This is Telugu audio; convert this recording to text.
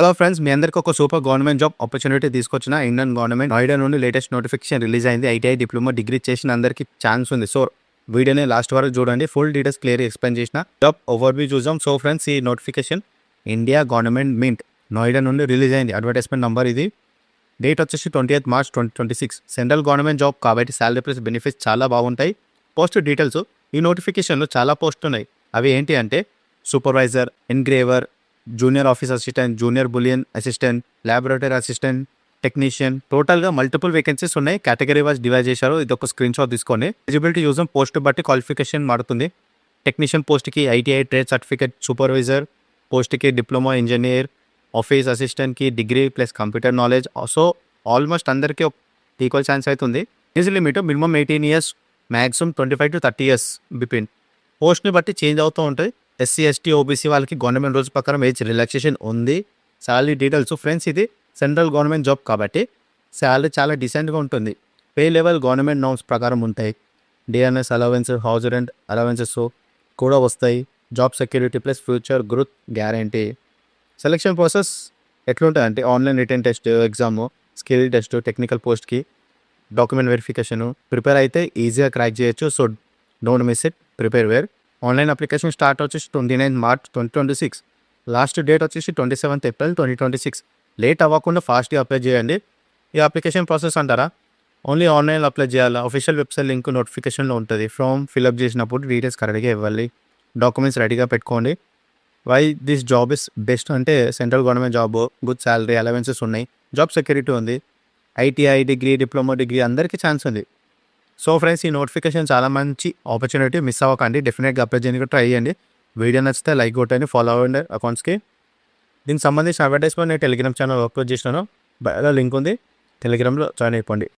హలో ఫ్రెండ్స్, మీ అందరికీ ఒక సూపర్ గవర్నమెంట్ జాబ్ ఆపర్చునిటీ తీసుకొచ్చిన ఇండియన్ గవర్నమెంట్ నోయిడా నుండి లేటెస్ట్ నోటిఫికేషన్ రిలీజ్ అయింది. ఐటీఐ డిప్లొమా డిగ్రీ చేసిన అందరికీ ఛాన్స్ ఉంది. సో వీడియోని లాస్ట్ వరకు చూడండి. ఫుల్ డీటెయిల్స్ క్లియర్ ఎక్స్ప్లెయిన్ చేసిన జాబ్ ఓవర్వ్యూ చూద్దాం. సో ఫ్రెండ్స్, ఈ notification India government mint Noida నుండి రిలీజ్ అయింది. అడ్వర్టైజ్మెంట్ నంబర్ ఇది. డేట్ వచ్చేసి 20th March 2026. Central government job కాబట్టి శాలరీ ప్లస్ బెనిఫిట్స్ చాలా బాగుంటాయి. పోస్ట్ డీటెయిల్స్, ఈ నోటిఫికేషన్లో చాలా పోస్ట్ ఉన్నాయి. అవి ఏంటి అంటే supervisor, engraver, junior office assistant, junior bullion assistant, laboratory assistant, technician. టోటల్గా మల్టిపుల్ వేకెన్సీస్ ఉన్నాయి. కేటగిరీ వైజ్ డివైడ్ చేశారు. ఇది ఒక స్క్రీన్ షాట్ తీసుకోండి. ఎలిజిబిలిటీ చూసాం. పోస్ట్ బట్టి క్వాలిఫికేషన్ మారుతుంది. టెక్నీషియన్ పోస్ట్కి ఐటీఐ ట్రేడ్ సర్టిఫికేట్, సూపర్వైజర్ పోస్ట్కి డిప్లొమా ఇంజనీర్, ఆఫీస్ అసిస్టెంట్కి degree plus computer knowledge. So almost అందరికీ ఈక్వల్ ఛాన్స్ అవుతుంది. Age limit minimum 18 years, maximum 25 to 30 years between. పోస్ట్ని బట్టి చేంజ్ అవుతూ ఉంటుంది. ఎస్సీ, ఎస్టీ, ఓబీసీ వాళ్ళకి గవర్నమెంట్ రూల్స్ ప్రకారం ఏజ్ రిలాక్సేషన్ ఉంది. శాలరీ డీటెయిల్స్ ఫ్రెండ్స్, ఇది సెంట్రల్ గవర్నమెంట్ జాబ్ కాబట్టి శాలరీ చాలా డీసెంట్గా ఉంటుంది. పే లెవెల్ గవర్నమెంట్ నామ్స్ ప్రకారం ఉంటాయి. DNS allowance, house rent allowances కూడా వస్తాయి. Job security plus future growth guarantee. Selection process ఎట్లుంటుంది అంటే online written test, exam, skill test, technical పోస్ట్కి డాక్యుమెంట్ వెరిఫికేషను. ప్రిపేర్ అయితే ఈజీగా క్రాక్ చేయొచ్చు. So don't miss it, prepare well. Online application start వచ్చేసి 29 March 2026. లాస్ట్ డేట్ వచ్చేసి 27th April 2026. లేట్ అవ్వకుండా ఫాస్ట్గా అప్లై చేయండి. ఈ అప్లికేషన్ ప్రాసెస్ అంటారా, ఓన్లీ ఆన్లైన్లో అప్లై చేయాలా? అఫీషియల్ వెబ్సైట్ లింక్ నోటిఫికేషన్లో ఉంటుంది. ఫామ్ ఫిల్అప్ చేసినప్పుడు డీటెయిల్స్ కరెక్ట్గా ఇవ్వాలి. డాక్యుమెంట్స్ రెడీగా పెట్టుకోండి. Why this job is best అంటే central government job, good salary, allowances ఉన్నాయి, జాబ్ సెక్యూరిటీ ఉంది, ఐటీఐ డిగ్రీ, డిప్లొమా డిగ్రీ అందరికీ ఛాన్స్ ఉంది. సో ఫ్రెండ్స్, ఈ నోటిఫికేషన్ చాలా మంచి ఆపర్చునిటీ, మిస్ అవ్వకండి. డెఫినెట్గా అప్లై చేయడానికి ట్రై చేయండి. వీడియో నచ్చితే లైక్ కొట్టండి, ఫాలో అవ్వండి అకౌంట్స్కి. దీనికి సంబంధించిన అడ్వర్టైజ్మెంట్ నేను టెలిగ్రామ్ ఛానల్ అప్లోడ్ చేసినాను. బయోలో లింక్ ఉంది, టెలిగ్రామ్లో జాయిన్ అయిపోండి.